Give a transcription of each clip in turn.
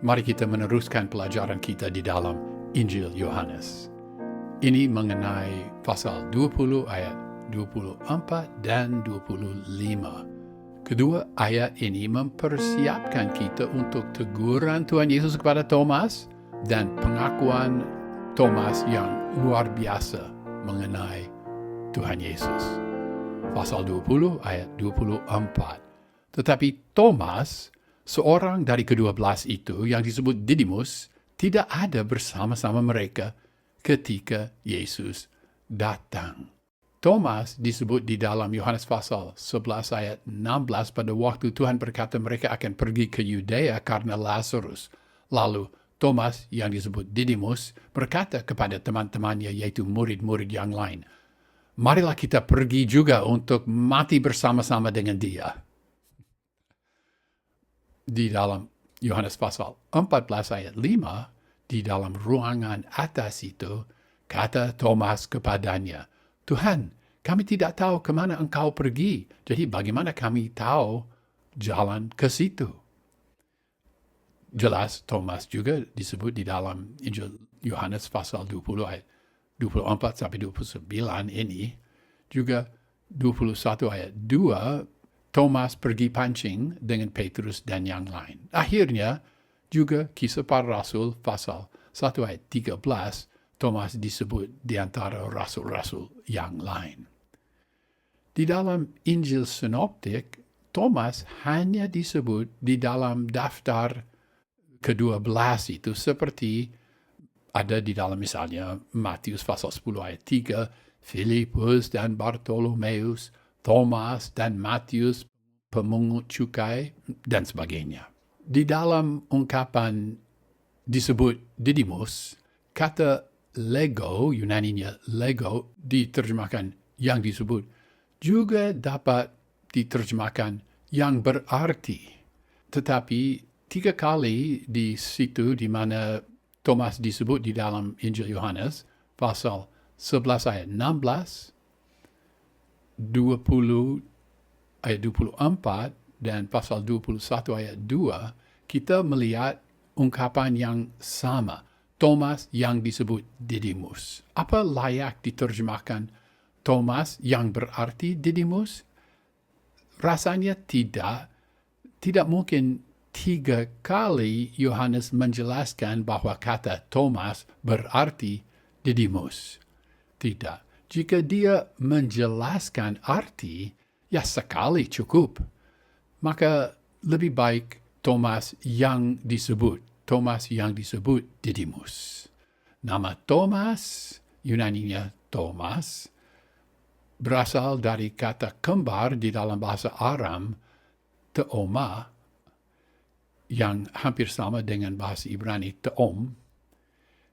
Mari kita meneruskan pelajaran kita di dalam Injil Yohanes. Ini mengenai pasal 20 ayat 24 dan 25. Kedua ayat ini mempersiapkan kita untuk teguran Tuhan Yesus kepada Thomas dan pengakuan Thomas yang luar biasa mengenai Tuhan Yesus. Pasal 20 ayat 24. Tetapi Thomas, seorang dari ke-12 itu yang disebut Didimus, tidak ada bersama-sama mereka ketika Yesus datang. Thomas disebut di dalam Yohanes pasal 11 ayat 16 pada waktu Tuhan berkata mereka akan pergi ke Yudea karena Lazarus. Lalu Thomas yang disebut Didimus berkata kepada teman-temannya yaitu murid-murid yang lain, marilah kita pergi juga untuk mati bersama-sama dengan dia. Di dalam Yohanes pasal 14 ayat 5, di dalam ruangan atas itu, kata Thomas kepadanya, Tuhan, kami tidak tahu kemana engkau pergi, jadi bagaimana kami tahu jalan ke situ? Jelas Thomas juga disebut di dalam Injil Yohanes pasal 20 ayat 24 sampai 29 ini, juga 21 ayat 2, Thomas pergi pancing dengan Petrus dan yang lain. Akhirnya, juga Kisah Para Rasul pasal 1 ayat 13, Thomas disebut di antara rasul-rasul yang lain. Di dalam Injil Sinoptik, Thomas hanya disebut di dalam daftar ke-12 itu seperti ada di dalam misalnya Matius pasal 10 ayat 3, Filipus dan Bartolomeus, Thomas dan Matius, pemungut cukai, dan sebagainya. Di dalam ungkapan disebut Didimus, kata lego, Yunaninya lego, diterjemahkan yang disebut, juga dapat diterjemahkan yang berarti. Tetapi 3 kali di situ di mana Thomas disebut di dalam Injil Yohanes, pasal 11 ayat 16, 20 ayat 24 dan pasal 21 ayat 2, kita melihat ungkapan yang sama. Thomas yang disebut Didimus. Apa layak diterjemahkan Thomas yang berarti Didimus? Rasanya tidak. Tidak mungkin 3 kali Yohanes menjelaskan bahwa kata Thomas berarti Didimus. Tidak. Jika dia menjelaskan arti, ya sekali cukup. Maka lebih baik Thomas yang disebut Didimus. Nama Thomas, Yunaninya Thomas, berasal dari kata kembar di dalam bahasa Aram, teoma, yang hampir sama dengan bahasa Ibrani teom,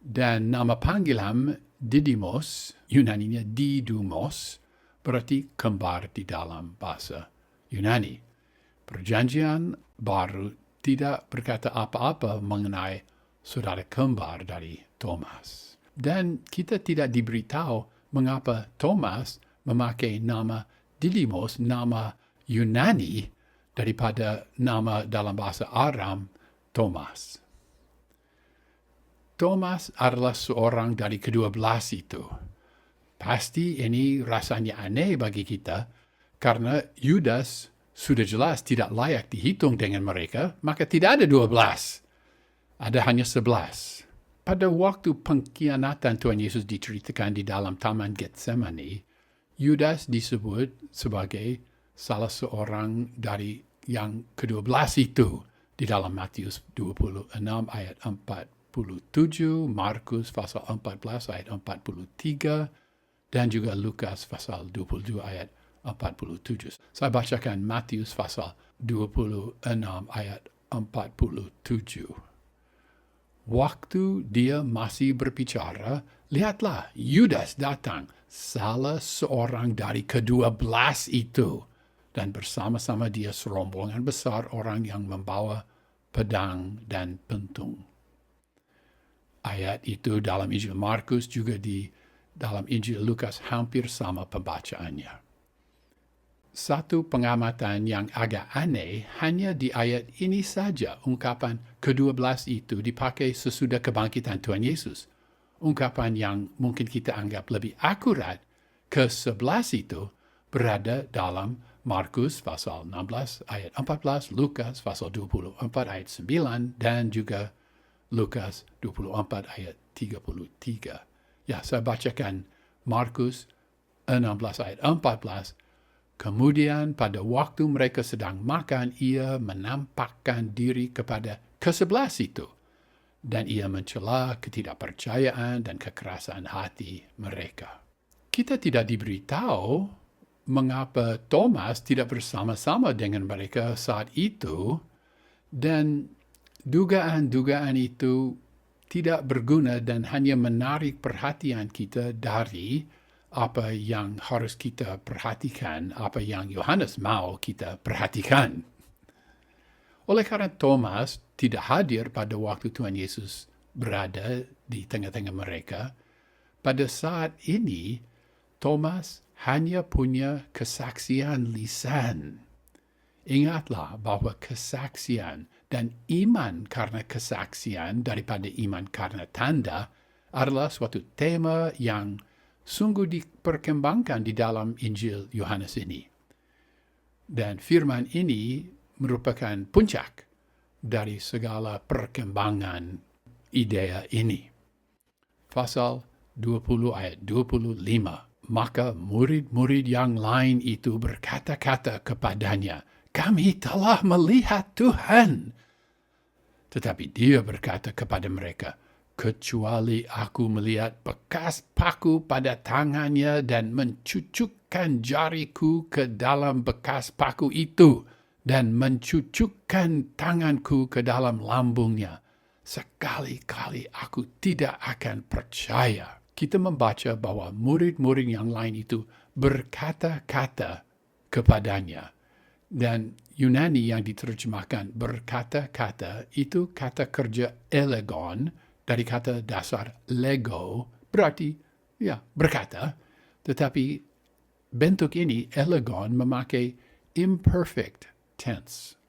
dan nama panggilan Didymos, Yunaninya Didymos, berarti kembar di dalam bahasa Yunani. Perjanjian baru tidak berkata apa-apa mengenai saudara kembar dari Thomas. Dan kita tidak diberitahu mengapa Thomas memakai nama Didymos, nama Yunani, daripada nama dalam bahasa Aram, Thomas. Thomas adalah seorang dari ke-12 itu. Pasti ini rasanya aneh bagi kita, karena Yudas sudah jelas tidak layak dihitung dengan mereka, maka tidak ada 12. Ada hanya 11. Pada waktu pengkhianatan Tuhan Yesus diceritakan di dalam Taman Getsemani, Yudas disebut sebagai salah seorang dari yang ke-12 itu di dalam Matius 26 ayat 47, Markus pasal 14 ayat 43, dan juga Lukas pasal 22 ayat 47. Saya bacakan Matius pasal 26 ayat 47. Waktu dia masih berbicara, lihatlah Yudas datang, salah seorang dari ke-12 itu, dan bersama-sama dia serombongan besar orang yang membawa pedang dan pentung. Ayat itu dalam Injil Markus, juga di dalam Injil Lukas hampir sama pembacaannya. Satu pengamatan yang agak aneh hanya di ayat ini saja ungkapan ke-12 itu dipakai sesudah kebangkitan Tuhan Yesus. Ungkapan yang mungkin kita anggap lebih akurat, ke-11 itu berada dalam Markus pasal 16 ayat 14, Lukas pasal 24 ayat 9, dan juga Lukas 24 ayat 33. Ya, saya bacakan Markus 16 ayat 14. Kemudian pada waktu mereka sedang makan, ia menampakkan diri kepada ke-11 itu. Dan ia mencela ketidakpercayaan dan kekerasan hati mereka. Kita tidak diberitahu mengapa Thomas tidak bersama-sama dengan mereka saat itu, dan dugaan-dugaan itu tidak berguna dan hanya menarik perhatian kita dari apa yang harus kita perhatikan, apa yang Yohanes mau kita perhatikan. Oleh karena Thomas tidak hadir pada waktu Tuhan Yesus berada di tengah-tengah mereka, pada saat ini Thomas hanya punya kesaksian lisan. Ingatlah bahwa kesaksian dan iman karena kesaksian daripada iman karena tanda adalah suatu tema yang sungguh diperkembangkan di dalam Injil Yohanes ini. Dan firman ini merupakan puncak dari segala perkembangan idea ini. Pasal 20 ayat 25. Maka murid-murid yang lain itu berkata-kata kepadanya, "Kami telah melihat Tuhan." Tetapi dia berkata kepada mereka, "Kecuali aku melihat bekas paku pada tangannya dan mencucukkan jariku ke dalam bekas paku itu dan mencucukkan tanganku ke dalam lambungnya, sekali-kali aku tidak akan percaya." Kita membaca bahwa murid-murid yang lain itu berkata-kata kepadanya. Dan Yunani yang diterjemahkan berkata-kata itu kata kerja elegon, dari kata dasar lego, berarti ya berkata, tetapi bentuk ini elegon memakai imperfect tense.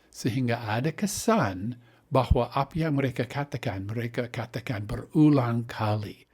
Sehingga ada kesan bahwa apa yang mereka katakan berulang kali.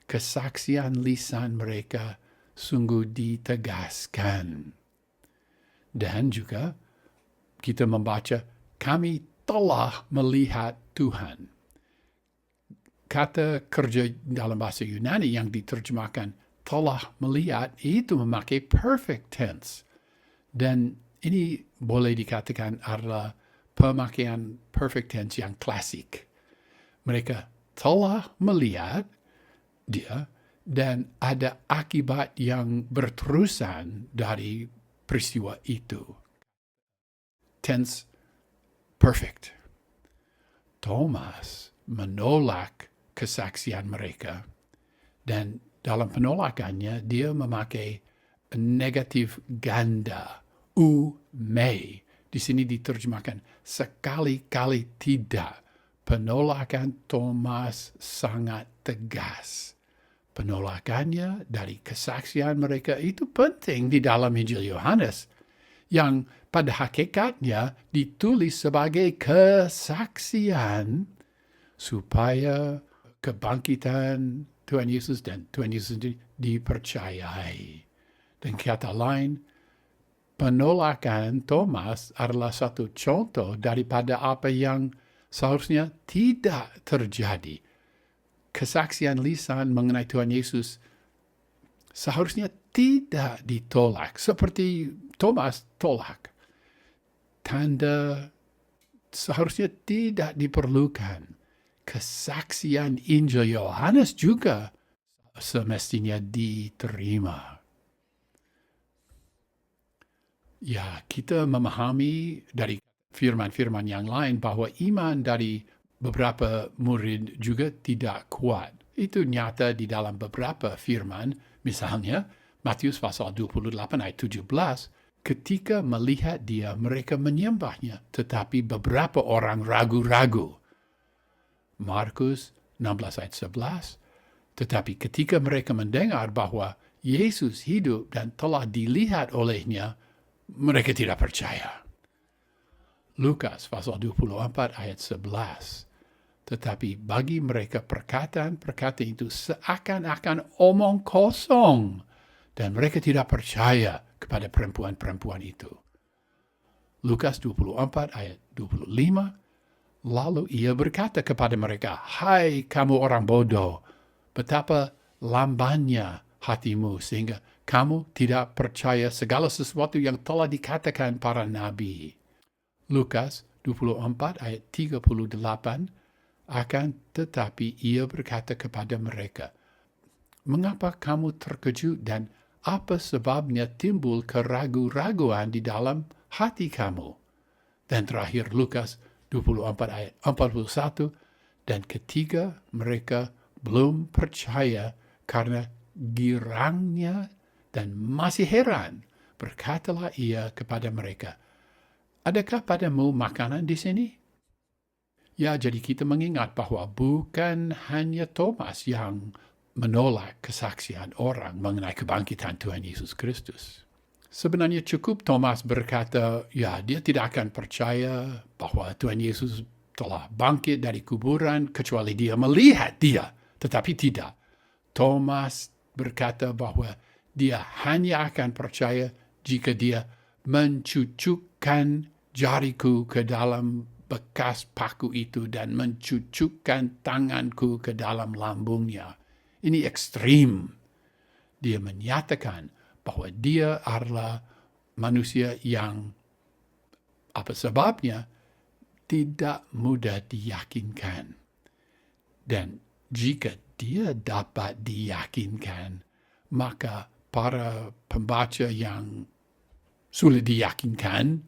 Kesaksian lisan mereka sungguh ditegaskan. Dan juga kita membaca, "Kami telah melihat Tuhan." Kata kerja dalam bahasa Yunani yang diterjemahkan telah melihat itu memakai perfect tense. Dan ini boleh dikatakan adalah pemakaian perfect tense yang klasik. Mereka telah melihat dia dan ada akibat yang berterusan dari peristiwa itu. Tense perfect. Thomas menolak kesaksian mereka, dan dalam penolakannya dia memakai negatif ganda, me. Di sini diterjemahkan sekali-kali tidak. Penolakan Thomas sangat tegas. Penolakannya dari kesaksian mereka itu penting di dalam Injil Yohanes, yang pada hakikatnya ditulis sebagai kesaksian supaya kebangkitan Tuhan Yesus dan Tuhan Yesus dipercayai. Dan kata lain, penolakan Thomas adalah satu contoh daripada apa yang seharusnya tidak terjadi. Kesaksian lisan mengenai Tuhan Yesus seharusnya tidak ditolak, seperti Thomas tolak. Tanda seharusnya tidak diperlukan. Kesaksian Injil Yohanes juga semestinya diterima. Ya, kita memahami dari firman-firman yang lain bahwa iman dari beberapa murid juga tidak kuat. Itu nyata di dalam beberapa firman, misalnya Matius pasal 28 ayat 17, ketika melihat dia mereka menyembahnya, tetapi beberapa orang ragu-ragu. Markus 16 ayat 11, tetapi ketika mereka mendengar bahwa Yesus hidup dan telah dilihat olehnya, mereka tidak percaya. Lukas pasal 24 ayat 11. Tetapi bagi mereka perkataan-perkataan itu seakan-akan omong kosong. Dan mereka tidak percaya kepada perempuan-perempuan itu. Lukas 24 ayat 25. Lalu ia berkata kepada mereka, "Hai kamu orang bodoh, betapa lambannya hatimu sehingga kamu tidak percaya segala sesuatu yang telah dikatakan para nabi." Lukas 24 ayat 38. Akan tetapi ia berkata kepada mereka, "Mengapa kamu terkejut dan apa sebabnya timbul keraguan-raguan di dalam hati kamu?" Dan terakhir Lukas 24 ayat 41. Dan ketika mereka belum percaya karena girangnya dan masih heran, berkatalah ia kepada mereka, "Adakah padamu makanan di sini?" Ya, jadi kita mengingat bahwa bukan hanya Thomas yang menolak kesaksian orang mengenai kebangkitan Tuhan Yesus Kristus. Sebenarnya cukup Thomas berkata, ya dia tidak akan percaya bahwa Tuhan Yesus telah bangkit dari kuburan kecuali dia melihat dia. Tetapi tidak. Thomas berkata bahwa dia hanya akan percaya jika dia mencucukkan jariku ke dalam bekas paku itu dan mencucukkan tanganku ke dalam lambungnya. Ini ekstrim. Dia menyatakan bahwa dia adalah manusia yang apa sebabnya tidak mudah diyakinkan. Dan jika dia dapat diyakinkan, maka para pembaca yang sulit diyakinkan,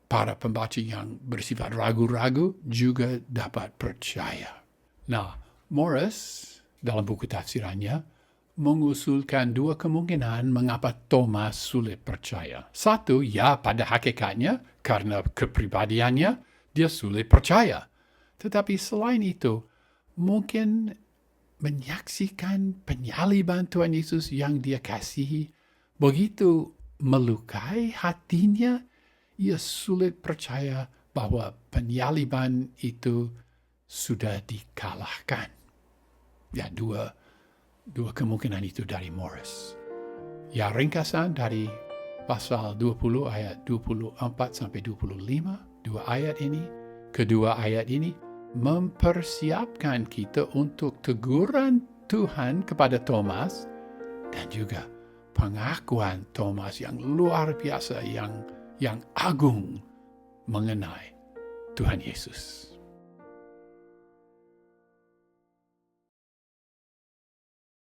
para pembaca yang bersifat ragu-ragu juga dapat percaya. Nah, Morris dalam buku tafsirannya mengusulkan dua kemungkinan mengapa Thomas sulit percaya. Satu, ya pada hakikatnya karena kepribadiannya dia sulit percaya. Tetapi selain itu, mungkin menyaksikan penyaliban Tuhan Yesus yang dia kasihi begitu melukai hatinya, ia sulit percaya bahwa penyaliban itu sudah dikalahkan. Ya, dua kemungkinan itu dari Morris. Ya, ringkasan dari pasal 20 ayat 24 sampai 25, kedua ayat ini mempersiapkan kita untuk teguran Tuhan kepada Thomas dan juga pengakuan Thomas yang luar biasa, yang agung mengenai Tuhan Yesus.